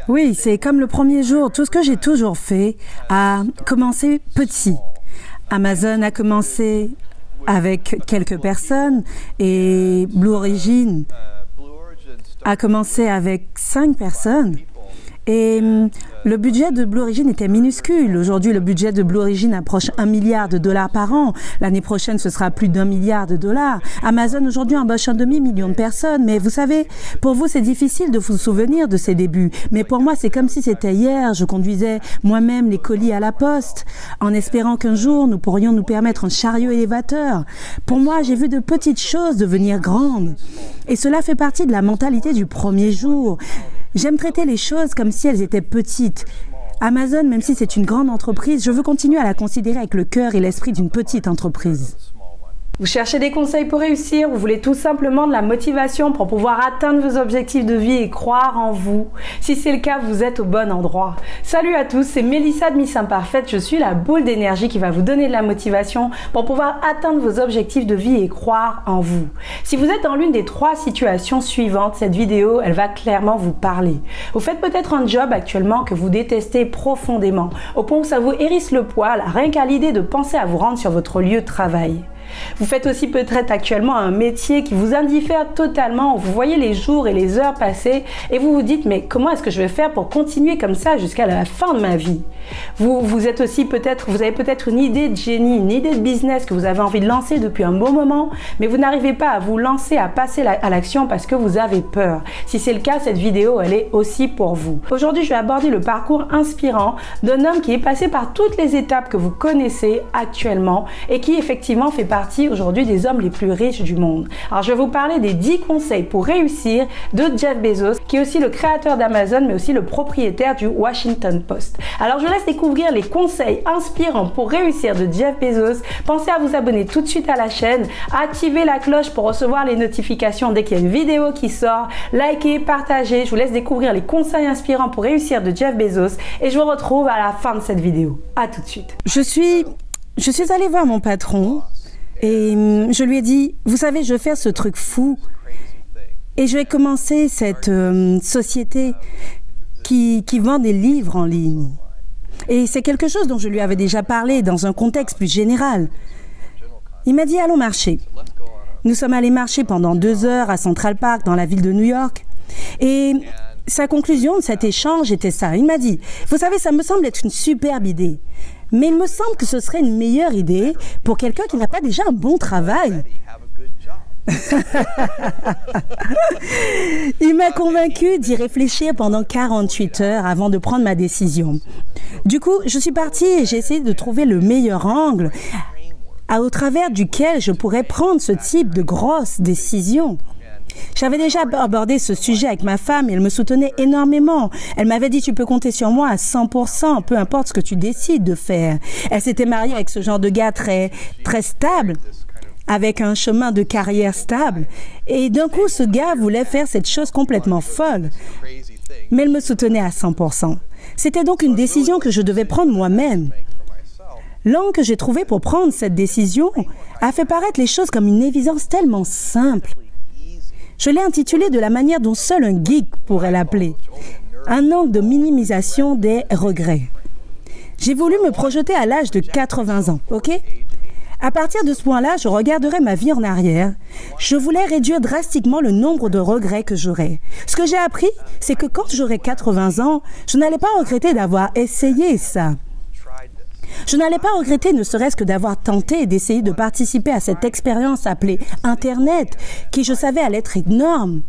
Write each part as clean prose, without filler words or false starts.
Oui, c'est comme le premier jour. Tout ce que j'ai toujours fait a commencé petit. Amazon a commencé avec quelques personnes et Blue Origin a commencé avec 5 personnes. Et le budget de Blue Origin était minuscule. Aujourd'hui, le budget de Blue Origin approche $1 milliard par an. L'année prochaine, ce sera plus d'$1 milliard. Amazon, aujourd'hui, embauche 1,5 million de personnes. Mais vous savez, pour vous, c'est difficile de vous souvenir de ces débuts. Mais pour moi, c'est comme si c'était hier. Je conduisais moi-même les colis à la poste, en espérant qu'un jour, nous pourrions nous permettre un chariot élévateur. Pour moi, j'ai vu de petites choses devenir grandes. Et cela fait partie de la mentalité du premier jour. J'aime traiter les choses comme si elles étaient petites. Amazon, même si c'est une grande entreprise, je veux continuer à la considérer avec le cœur et l'esprit d'une petite entreprise. Vous cherchez des conseils pour réussir, vous voulez tout simplement de la motivation pour pouvoir atteindre vos objectifs de vie et croire en vous. Si c'est le cas, vous êtes au bon endroit. Salut à tous, c'est Mélissa de Miss Imparfaite. Je suis la boule d'énergie qui va vous donner de la motivation pour pouvoir atteindre vos objectifs de vie et croire en vous. Si vous êtes dans l'une des 3 situations suivantes, cette vidéo, elle va clairement vous parler. Vous faites peut-être un job actuellement que vous détestez profondément, au point où ça vous hérisse le poil, rien qu'à l'idée de penser à vous rendre sur votre lieu de travail. Vous faites aussi peut-être actuellement un métier qui vous indiffère totalement, où vous voyez les jours et les heures passer et vous vous dites mais comment est-ce que je vais faire pour continuer comme ça jusqu'à la fin de ma vie? Vous êtes aussi vous avez peut-être une idée de génie, une idée de business que vous avez envie de lancer depuis un bon moment, mais vous n'arrivez pas à vous lancer, à passer à l'action parce que vous avez peur. Si c'est le cas, cette vidéo, elle est aussi pour vous. Aujourd'hui, je vais aborder le parcours inspirant d'un homme qui est passé par toutes les étapes que vous connaissez actuellement et qui effectivement fait partie aujourd'hui des hommes les plus riches du monde. Alors, je vais vous parler des 10 conseils pour réussir de Jeff Bezos, qui est aussi le créateur d'Amazon, mais aussi le propriétaire du Washington Post. Alors, je laisse découvrir les conseils inspirants pour réussir de Jeff Bezos. Pensez à vous abonner tout de suite à la chaîne, activer la cloche pour recevoir les notifications dès qu'il y a une vidéo qui sort, likez, partagez. Je vous laisse découvrir les conseils inspirants pour réussir de Jeff Bezos et je vous retrouve à la fin de cette vidéo. À tout de suite. Je suis allée voir mon patron et je lui ai dit, vous savez, je vais faire ce truc fou et je vais commencer cette société qui vend des livres en ligne. Et c'est quelque chose dont je lui avais déjà parlé dans un contexte plus général. Il m'a dit, allons marcher. Nous sommes allés marcher pendant 2 heures à Central Park, dans la ville de New York. Et sa conclusion de cet échange était ça. Il m'a dit, vous savez, ça me semble être une superbe idée. Mais il me semble que ce serait une meilleure idée pour quelqu'un qui n'a pas déjà un bon travail. Il m'a convaincu d'y réfléchir pendant 48 heures avant de prendre ma décision. Du coup, je suis partie et j'ai essayé de trouver le meilleur angle au travers duquel je pourrais prendre ce type de grosse décision. J'avais déjà abordé ce sujet avec ma femme et elle me soutenait énormément. Elle m'avait dit, tu peux compter sur moi à 100%, peu importe ce que tu décides de faire. Elle s'était mariée avec ce genre de gars très, très stable, avec un chemin de carrière stable. Et d'un coup, ce gars voulait faire cette chose complètement folle. Mais elle me soutenait à 100%. C'était donc une décision que je devais prendre moi-même. L'angle que j'ai trouvé pour prendre cette décision a fait paraître les choses comme une évidence tellement simple. Je l'ai intitulé de la manière dont seul un geek pourrait l'appeler. Un angle de minimisation des regrets. J'ai voulu me projeter à l'âge de 80 ans, ok? À partir de ce point-là, je regarderai ma vie en arrière. Je voulais réduire drastiquement le nombre de regrets que j'aurais. Ce que j'ai appris, c'est que quand j'aurai 80 ans, je n'allais pas regretter d'avoir essayé ça. Je n'allais pas regretter ne serait-ce que d'avoir tenté d'essayer de participer à cette expérience appelée Internet, qui je savais allait être énorme.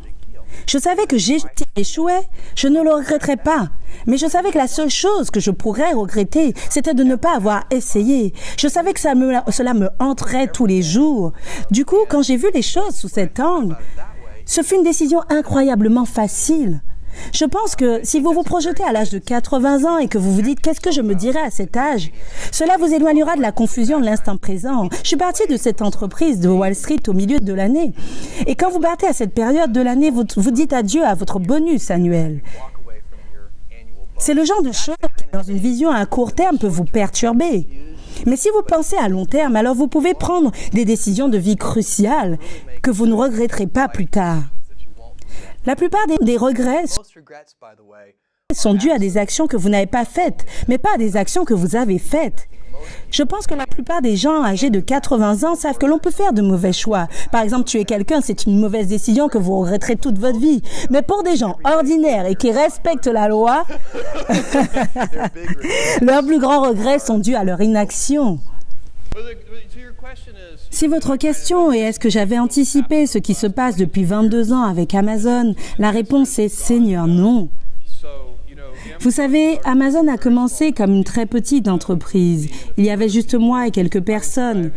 Je savais que si j'échouais, je ne le regretterais pas. Mais je savais que la seule chose que je pourrais regretter, c'était de ne pas avoir essayé. Je savais que cela me hanterait tous les jours. Du coup, quand j'ai vu les choses sous cet angle, ce fut une décision incroyablement facile. Je pense que si vous vous projetez à l'âge de 80 ans et que vous vous dites « qu'est-ce que je me dirais à cet âge ?» cela vous éloignera de la confusion de l'instant présent. Je suis partie de cette entreprise de Wall Street au milieu de l'année. Et quand vous partez à cette période de l'année, vous dites adieu à votre bonus annuel. C'est le genre de choses qui, dans une vision à court terme, peut vous perturber. Mais si vous pensez à long terme, alors vous pouvez prendre des décisions de vie cruciales que vous ne regretterez pas plus tard. La plupart des regrets sont dus à des actions que vous n'avez pas faites, mais pas à des actions que vous avez faites. Je pense que la plupart des gens âgés de 80 ans savent que l'on peut faire de mauvais choix. Par exemple, tuer quelqu'un, c'est une mauvaise décision que vous regretterez toute votre vie. Mais pour des gens ordinaires et qui respectent la loi, leurs plus grands regrets sont dus à leur inaction. Si votre question est est-ce que j'avais anticipé ce qui se passe depuis 22 ans avec Amazon, la réponse est Seigneur, non. Vous savez, Amazon a commencé comme une très petite entreprise. Il y avait juste moi et quelques personnes.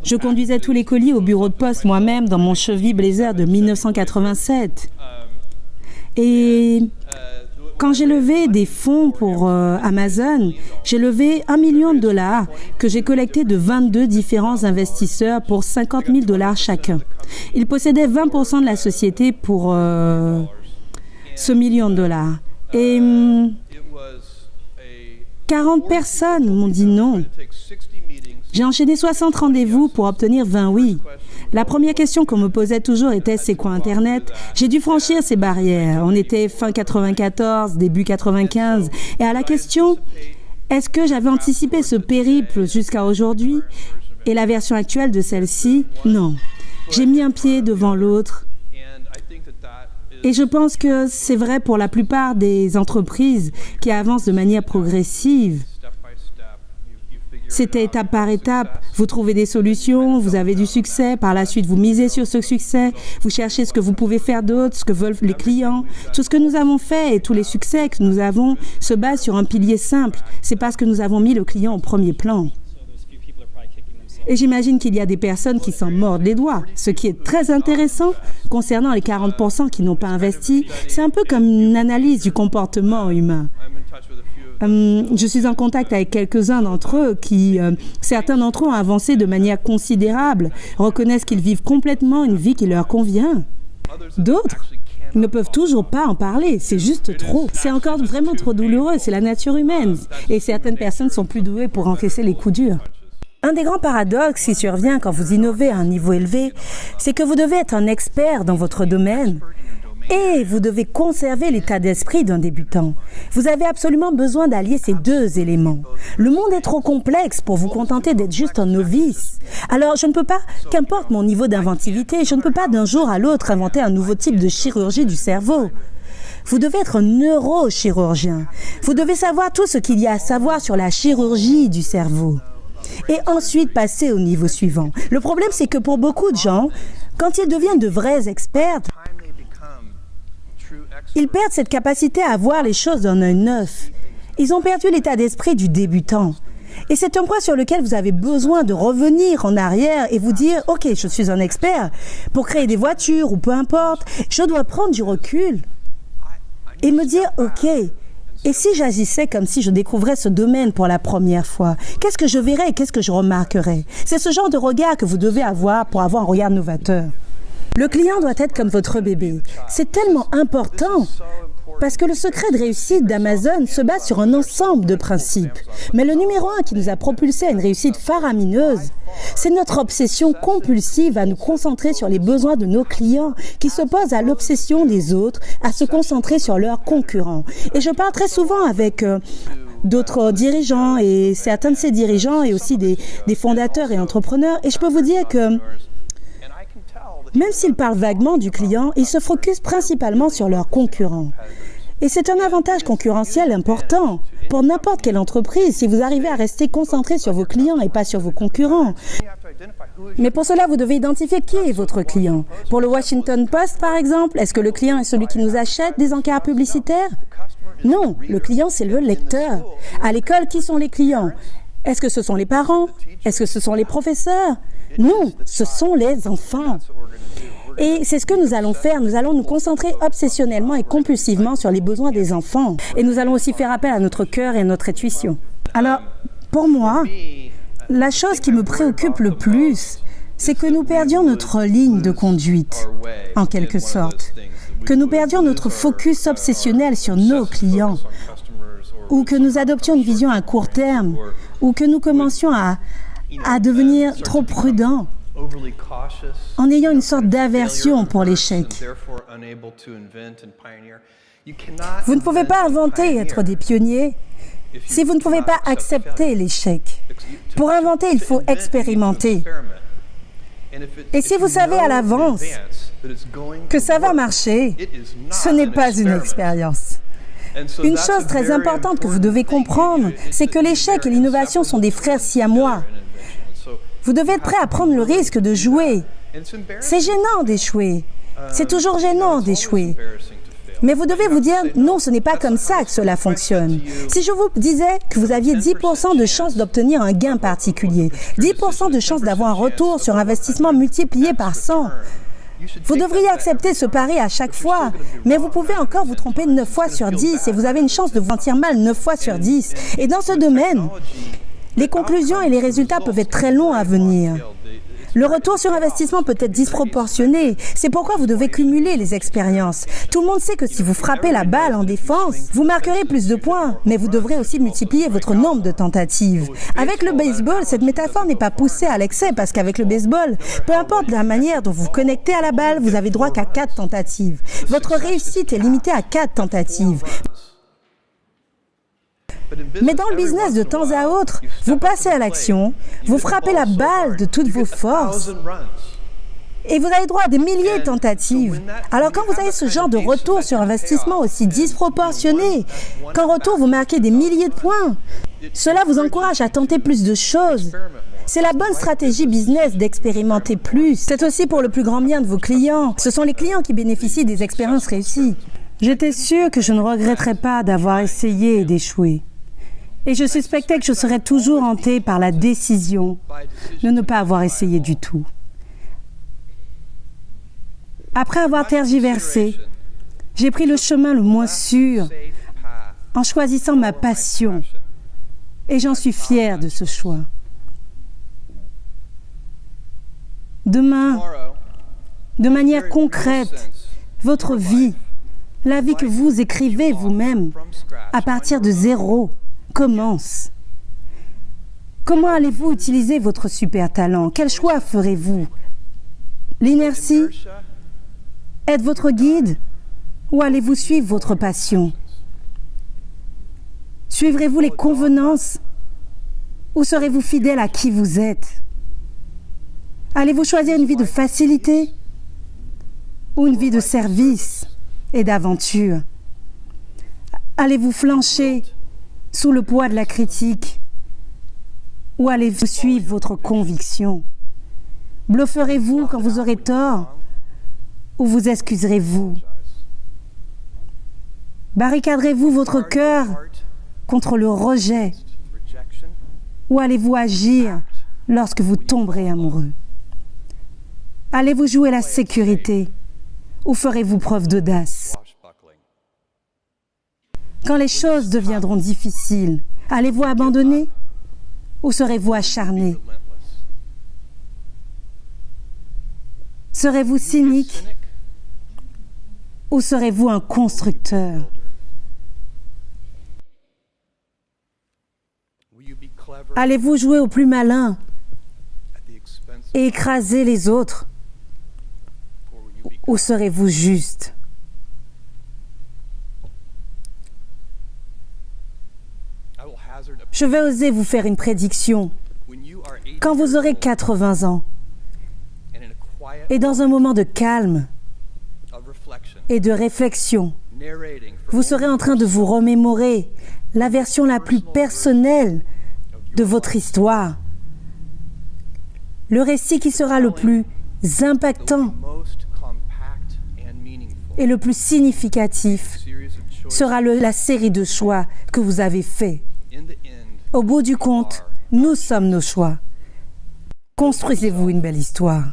Je conduisais tous les colis au bureau de poste moi-même dans mon Chevy Blazer de 1987. Et quand j'ai levé des fonds pour Amazon, j'ai levé $1 million que j'ai collecté de 22 différents investisseurs pour $50 000 chacun. Ils possédaient 20% de la société pour ce $1 million. Et 40 personnes m'ont dit non. J'ai enchaîné 60 rendez-vous pour obtenir 20 oui. La première question qu'on me posait toujours était « c'est quoi Internet ?» J'ai dû franchir ces barrières. On était fin 94, début 95. Et à la question « est-ce que j'avais anticipé ce périple jusqu'à aujourd'hui ?» et la version actuelle de celle-ci, non. J'ai mis un pied devant l'autre. Et je pense que c'est vrai pour la plupart des entreprises qui avancent de manière progressive. C'était étape par étape. Vous trouvez des solutions, vous avez du succès. Par la suite, vous misez sur ce succès. Vous cherchez ce que vous pouvez faire d'autre, ce que veulent les clients. Tout ce que nous avons fait et tous les succès que nous avons se basent sur un pilier simple. C'est parce que nous avons mis le client au premier plan. Et j'imagine qu'il y a des personnes qui s'en mordent les doigts. Ce qui est très intéressant concernant les 40% qui n'ont pas investi, c'est un peu comme une analyse du comportement humain. Je suis en contact avec quelques-uns d'entre eux qui, certains d'entre eux ont avancé de manière considérable, reconnaissent qu'ils vivent complètement une vie qui leur convient. D'autres ne peuvent toujours pas en parler, c'est juste trop. C'est encore vraiment trop douloureux, c'est la nature humaine. Et certaines personnes sont plus douées pour encaisser les coups durs. Un des grands paradoxes qui survient quand vous innovez à un niveau élevé, c'est que vous devez être un expert dans votre domaine et vous devez conserver l'état d'esprit d'un débutant. Vous avez absolument besoin d'allier ces deux éléments. Le monde est trop complexe pour vous contenter d'être juste un novice. Alors, je ne peux pas, qu'importe mon niveau d'inventivité, je ne peux pas d'un jour à l'autre inventer un nouveau type de chirurgie du cerveau. Vous devez être un neurochirurgien. Vous devez savoir tout ce qu'il y a à savoir sur la chirurgie du cerveau. Et ensuite passer au niveau suivant. Le problème, c'est que pour beaucoup de gens, quand ils deviennent de vrais experts, ils perdent cette capacité à voir les choses d'un œil neuf. Ils ont perdu l'état d'esprit du débutant. Et c'est un point sur lequel vous avez besoin de revenir en arrière et vous dire « Ok, je suis un expert. Pour créer des voitures ou peu importe, je dois prendre du recul et me dire « Ok, et si j'agissais comme si je découvrais ce domaine pour la première fois, qu'est-ce que je verrais et qu'est-ce que je remarquerais ?» C'est ce genre de regard que vous devez avoir pour avoir un regard novateur. Le client doit être comme votre bébé. C'est tellement important parce que le secret de réussite d'Amazon se base sur un ensemble de principes. Mais le numéro 1 qui nous a propulsé à une réussite faramineuse, c'est notre obsession compulsive à nous concentrer sur les besoins de nos clients qui s'oppose à l'obsession des autres à se concentrer sur leurs concurrents. Et je parle très souvent avec d'autres dirigeants et certains de ces dirigeants et aussi des fondateurs et entrepreneurs et je peux vous dire que même s'ils parlent vaguement du client, ils se focusent principalement sur leurs concurrents. Et c'est un avantage concurrentiel important pour n'importe quelle entreprise si vous arrivez à rester concentré sur vos clients et pas sur vos concurrents. Mais pour cela, vous devez identifier qui est votre client. Pour le Washington Post, par exemple, est-ce que le client est celui qui nous achète des encarts publicitaires? Non, le client, c'est le lecteur. À l'école, qui sont les clients? Est-ce que ce sont les parents? Est-ce que ce sont les professeurs? Non, ce sont les enfants. Et c'est ce que nous allons faire. Nous allons nous concentrer obsessionnellement et compulsivement sur les besoins des enfants. Et nous allons aussi faire appel à notre cœur et à notre intuition. Alors, pour moi, la chose qui me préoccupe le plus, c'est que nous perdions notre ligne de conduite, en quelque sorte. Que nous perdions notre focus obsessionnel sur nos clients. Ou que nous adoptions une vision à court terme. Ou que nous commencions à devenir trop prudents, en ayant une sorte d'aversion pour l'échec. Vous ne pouvez pas inventer et être des pionniers si vous ne pouvez pas accepter l'échec. Pour inventer, il faut expérimenter. Et si vous savez à l'avance que ça va marcher, ce n'est pas une expérience. Une chose très importante que vous devez comprendre, c'est que l'échec et l'innovation sont des frères siamois. Vous devez être prêt à prendre le risque de jouer. C'est gênant d'échouer. C'est toujours gênant d'échouer. Mais vous devez vous dire, non, ce n'est pas comme ça que cela fonctionne. Si je vous disais que vous aviez 10% de chance d'obtenir un gain particulier, 10% de chance d'avoir un retour sur investissement multiplié par 100, vous devriez accepter ce pari à chaque fois, mais vous pouvez encore vous tromper 9 fois sur 10 et vous avez une chance de vous sentir mal 9 fois sur 10. Et dans ce domaine, les conclusions et les résultats peuvent être très longs à venir. Le retour sur investissement peut être disproportionné. C'est pourquoi vous devez cumuler les expériences. Tout le monde sait que si vous frappez la balle en défense, vous marquerez plus de points, mais vous devrez aussi multiplier votre nombre de tentatives. Avec le baseball, cette métaphore n'est pas poussée à l'excès parce qu'avec le baseball, peu importe la manière dont vous vous connectez à la balle, vous avez droit qu'à 4 tentatives. Votre réussite est limitée à 4 tentatives. Mais dans le business, de temps à autre, vous passez à l'action, vous frappez la balle de toutes vos forces et vous avez droit à des milliers de tentatives. Alors quand vous avez ce genre de retour sur investissement aussi disproportionné, qu'en retour vous marquez des milliers de points, cela vous encourage à tenter plus de choses. C'est la bonne stratégie business d'expérimenter plus. C'est aussi pour le plus grand bien de vos clients. Ce sont les clients qui bénéficient des expériences réussies. J'étais sûre que je ne regretterais pas d'avoir essayé et d'échouer. Et je suspectais que je serais toujours hantée par la décision de ne pas avoir essayé du tout. Après avoir tergiversé, j'ai pris le chemin le moins sûr en choisissant ma passion. Et j'en suis fière de ce choix. Demain, de manière concrète, votre vie, la vie que vous écrivez vous-même, à partir de zéro, commence. Comment allez-vous utiliser votre super talent? Quel choix ferez-vous? L'inertie est votre guide ou allez-vous suivre votre passion? Suivrez-vous les convenances ou serez-vous fidèle à qui vous êtes? Allez-vous choisir une vie de facilité ou une vie de service et d'aventure? Allez-vous flancher sous le poids de la critique ou allez-vous suivre votre conviction? Blufferez-vous quand vous aurez tort ou vous excuserez-vous? Barricaderez-vous votre cœur contre le rejet ou allez-vous agir lorsque vous tomberez amoureux? Allez-vous jouer la sécurité ou ferez-vous preuve d'audace? Quand les choses deviendront difficiles, allez-vous abandonner ou serez-vous acharné? Serez-vous cynique ou serez-vous un constructeur? Allez-vous jouer au plus malin et écraser les autres ou serez-vous juste? Je vais oser vous faire une prédiction. Quand vous aurez 80 ans, et dans un moment de calme et de réflexion, vous serez en train de vous remémorer la version la plus personnelle de votre histoire, le récit qui sera le plus impactant et le plus significatif sera la série de choix que vous avez faits. Au bout du compte, nous sommes nos choix. Construisez-vous une belle histoire.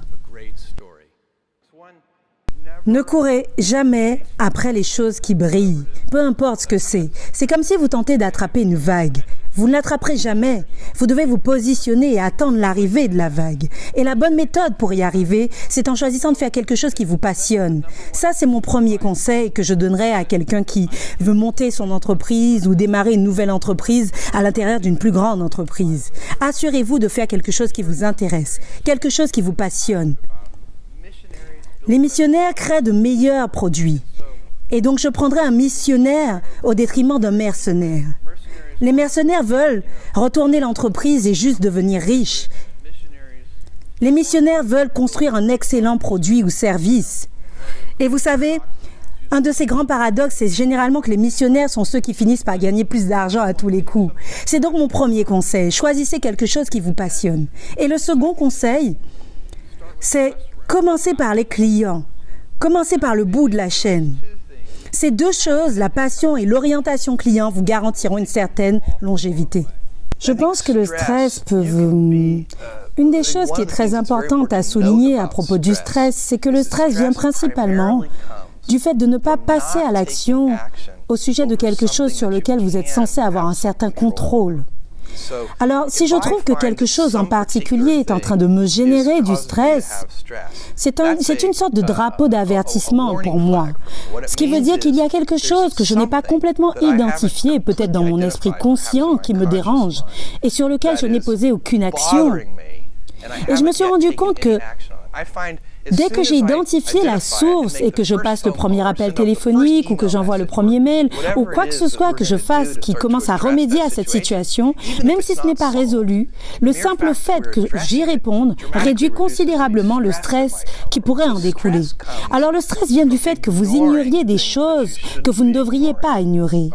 Ne courez jamais après les choses qui brillent, peu importe ce que c'est. C'est comme si vous tentez d'attraper une vague. Vous ne l'attraperez jamais. Vous devez vous positionner et attendre l'arrivée de la vague. Et la bonne méthode pour y arriver, c'est en choisissant de faire quelque chose qui vous passionne. Ça, c'est mon premier conseil que je donnerais à quelqu'un qui veut monter son entreprise ou démarrer une nouvelle entreprise à l'intérieur d'une plus grande entreprise. Assurez-vous de faire quelque chose qui vous intéresse, quelque chose qui vous passionne. Les missionnaires créent de meilleurs produits. Et donc je prendrai un missionnaire au détriment d'un mercenaire. Les mercenaires veulent retourner l'entreprise et juste devenir riches. Les missionnaires veulent construire un excellent produit ou service. Et vous savez, un de ces grands paradoxes, c'est généralement que les missionnaires sont ceux qui finissent par gagner plus d'argent à tous les coups. C'est donc mon premier conseil. Choisissez quelque chose qui vous passionne. Et le second conseil, c'est commencer par les clients. Commencez par le bout de la chaîne. Ces deux choses, la passion et l'orientation client, vous garantiront une certaine longévité. Je pense que le stress peut vous... Une des choses qui est très importante à souligner à propos du stress, c'est que le stress vient principalement du fait de ne pas passer à l'action au sujet de quelque chose sur lequel vous êtes censé avoir un certain contrôle. Alors, si je trouve que quelque chose en particulier est en train de me générer du stress, c'est une sorte de drapeau d'avertissement pour moi. Ce qui veut dire qu'il y a quelque chose que je n'ai pas complètement identifié, peut-être dans mon esprit conscient, qui me dérange, et sur lequel je n'ai posé aucune action. Et je me suis rendu compte que dès que j'ai identifié la source et que je passe le premier appel téléphonique ou que j'envoie le premier mail ou quoi que ce soit que je fasse qui commence à remédier à cette situation, même si ce n'est pas résolu, le simple fait que j'y réponde réduit considérablement le stress qui pourrait en découler. Alors le stress vient du fait que vous ignoriez des choses que vous ne devriez pas ignorer.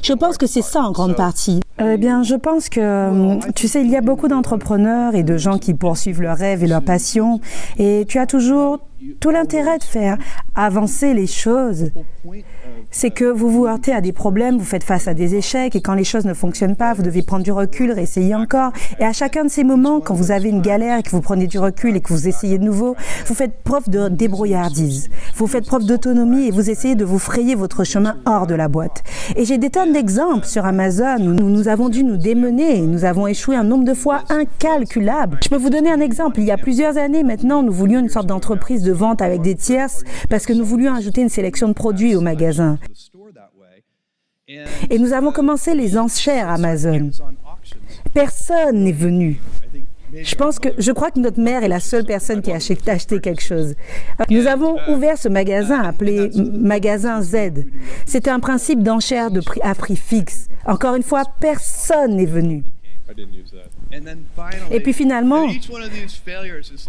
Je pense que c'est ça en grande partie. Eh bien, je pense que, tu sais, il y a beaucoup d'entrepreneurs et de gens qui poursuivent leurs rêves et leurs passions, et tu as toujours tout l'intérêt de faire avancer les choses. C'est que vous vous heurtez à des problèmes, vous faites face à des échecs, et quand les choses ne fonctionnent pas, vous devez prendre du recul, réessayer encore. Et à chacun de ces moments, quand vous avez une galère et que vous prenez du recul et que vous essayez de nouveau, vous faites preuve de débrouillardise. Vous faites preuve d'autonomie et vous essayez de vous frayer votre chemin hors de la boîte. Et j'ai des tonnes d'exemples sur Amazon où nous avons dû nous démener et nous avons échoué un nombre de fois incalculable. Je peux vous donner un exemple. Il y a plusieurs années maintenant, nous voulions une sorte d'entreprise de vente avec des tierces parce que nous voulions ajouter une sélection de produits au magasin. Et nous avons commencé les enchères Amazon. Personne n'est venu. Je crois que notre mère est la seule personne qui a acheté quelque chose. Nous avons ouvert ce magasin appelé Magasin Z. C'était un principe d'enchère à prix fixe. Encore une fois, personne n'est venu. Et puis finalement,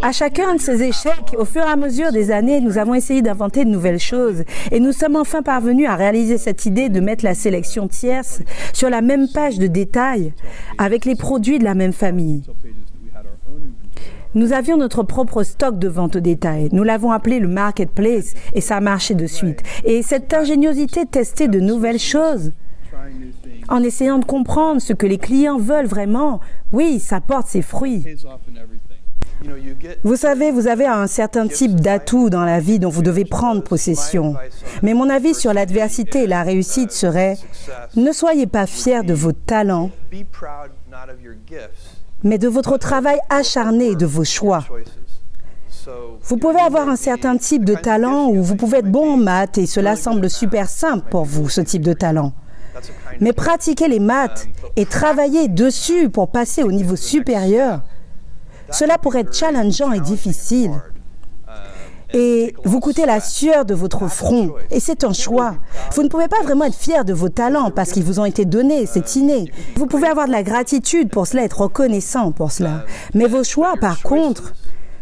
à chacun de ces échecs, au fur et à mesure des années, nous avons essayé d'inventer de nouvelles choses. Et nous sommes enfin parvenus à réaliser cette idée de mettre la sélection tierce sur la même page de détail avec les produits de la même famille. Nous avions notre propre stock de vente au détail. Nous l'avons appelé le marketplace et ça a marché de suite. Et cette ingéniosité de tester de nouvelles choses, en essayant de comprendre ce que les clients veulent vraiment, oui, ça porte ses fruits. Vous savez, vous avez un certain type d'atout dans la vie dont vous devez prendre possession. Mais mon avis sur l'adversité et la réussite serait, ne soyez pas fiers de vos talents, mais de votre travail acharné et de vos choix. Vous pouvez avoir un certain type de talent ou vous pouvez être bon en maths et cela semble super simple pour vous, ce type de talent. Mais pratiquer les maths et travailler dessus pour passer au niveau supérieur, cela pourrait être challengeant et difficile. Et vous coûtez la sueur de votre front. Et c'est un choix. Vous ne pouvez pas vraiment être fier de vos talents parce qu'ils vous ont été donnés, c'est inné. Vous pouvez avoir de la gratitude pour cela, être reconnaissant pour cela. Mais vos choix, par contre,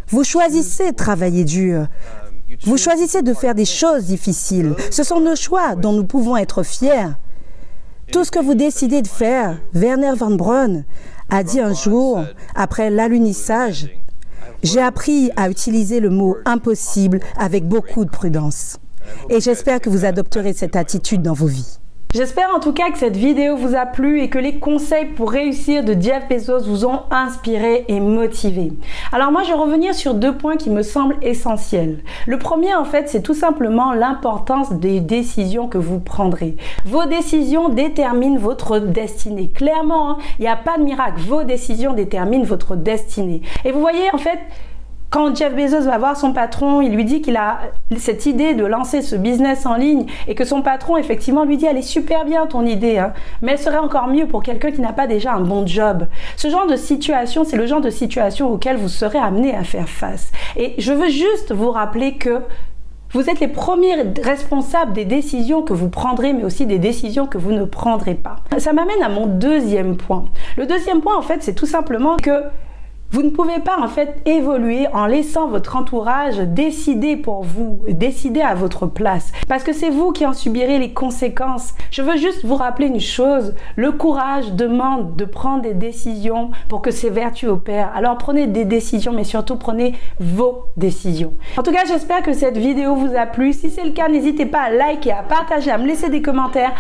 vous choisissez de travailler dur. Vous choisissez de faire des choses difficiles. Ce sont nos choix dont nous pouvons être fiers. Tout ce que vous décidez de faire, Wernher von Braun a dit un jour, après l'alunissage, « J'ai appris à utiliser le mot « impossible » avec beaucoup de prudence. » Et j'espère que vous adopterez cette attitude dans vos vies. J'espère en tout cas que cette vidéo vous a plu et que les conseils pour réussir de Jeff Bezos vous ont inspiré et motivé. Alors moi, je vais revenir sur 2 points qui me semblent essentiels. Le premier, en fait, c'est tout simplement l'importance des décisions que vous prendrez. Vos décisions déterminent votre destinée. Clairement, il n'y a pas de miracle. Vos décisions déterminent votre destinée. Et vous voyez, en fait, quand Jeff Bezos va voir son patron, il lui dit qu'il a cette idée de lancer ce business en ligne et que son patron, effectivement, lui dit « Elle est super bien ton idée, hein, mais elle serait encore mieux pour quelqu'un qui n'a pas déjà un bon job. » Ce genre de situation, c'est le genre de situation auquel vous serez amené à faire face. Et je veux juste vous rappeler que Vous êtes les premiers responsables des décisions que vous prendrez, mais aussi des décisions que vous ne prendrez pas. Ça m'amène à mon deuxième point. Le deuxième point, en fait, c'est tout simplement que vous ne pouvez pas en fait évoluer en laissant votre entourage décider pour vous, décider à votre place. Parce que c'est vous qui en subirez les conséquences. Je veux juste vous rappeler une chose, le courage demande de prendre des décisions pour que ces vertus opèrent. Alors prenez des décisions, mais surtout prenez vos décisions. En tout cas, j'espère que cette vidéo vous a plu. Si c'est le cas, n'hésitez pas à liker, à partager, à me laisser des commentaires.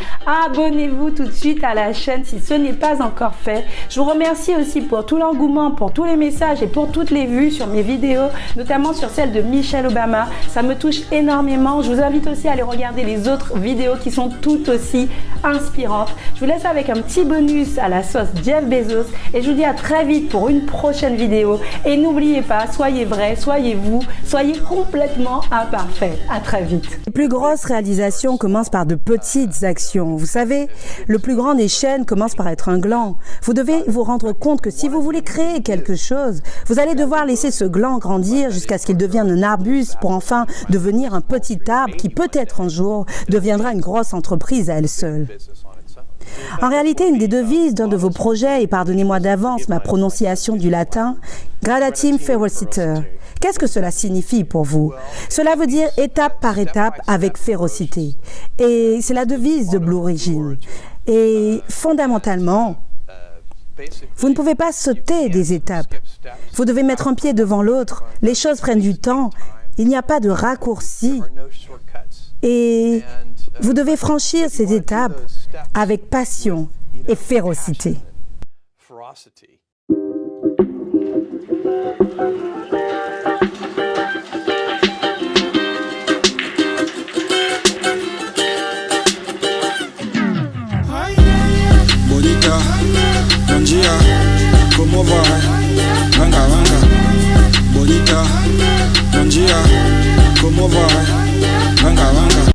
Abonnez-vous tout de suite à la chaîne si ce n'est pas encore fait. Je vous remercie aussi pour tout l'engouement, pour tous les messages et pour toutes les vues sur mes vidéos, notamment sur celle de Michelle Obama. Ça me touche énormément. Je vous invite aussi à aller regarder les autres vidéos qui sont tout aussi inspirantes. Je vous laisse avec un petit bonus à la sauce Jeff Bezos et je vous dis à très vite pour une prochaine vidéo. Et n'oubliez pas, soyez vrai, soyez vous, soyez complètement imparfait. À très vite. Les plus grosses réalisations commencent par de petites actions. Vous savez, le plus grand des chênes commence par être un gland. Vous devez vous rendre compte que si vous voulez créer quelque chose, vous allez devoir laisser ce gland grandir jusqu'à ce qu'il devienne un arbuste pour enfin devenir un petit arbre qui peut-être un jour deviendra une grosse entreprise à elle seule. En réalité, une des devises d'un de vos projets, et pardonnez-moi d'avance ma prononciation du latin, Gradatim Ferociter. Qu'est-ce que cela signifie pour vous? Cela veut dire étape par étape avec férocité. Et c'est la devise de Blue Origin. Et fondamentalement, vous ne pouvez pas sauter des étapes. Vous devez mettre un pied devant l'autre. Les choses prennent du temps. Il n'y a pas de raccourci. Et vous devez franchir ces étapes avec passion et férocité. Bonita, Nanjia, ¿cómo va? Venga, venga. Bonita, Nanjia, ¿cómo va? Venga, venga.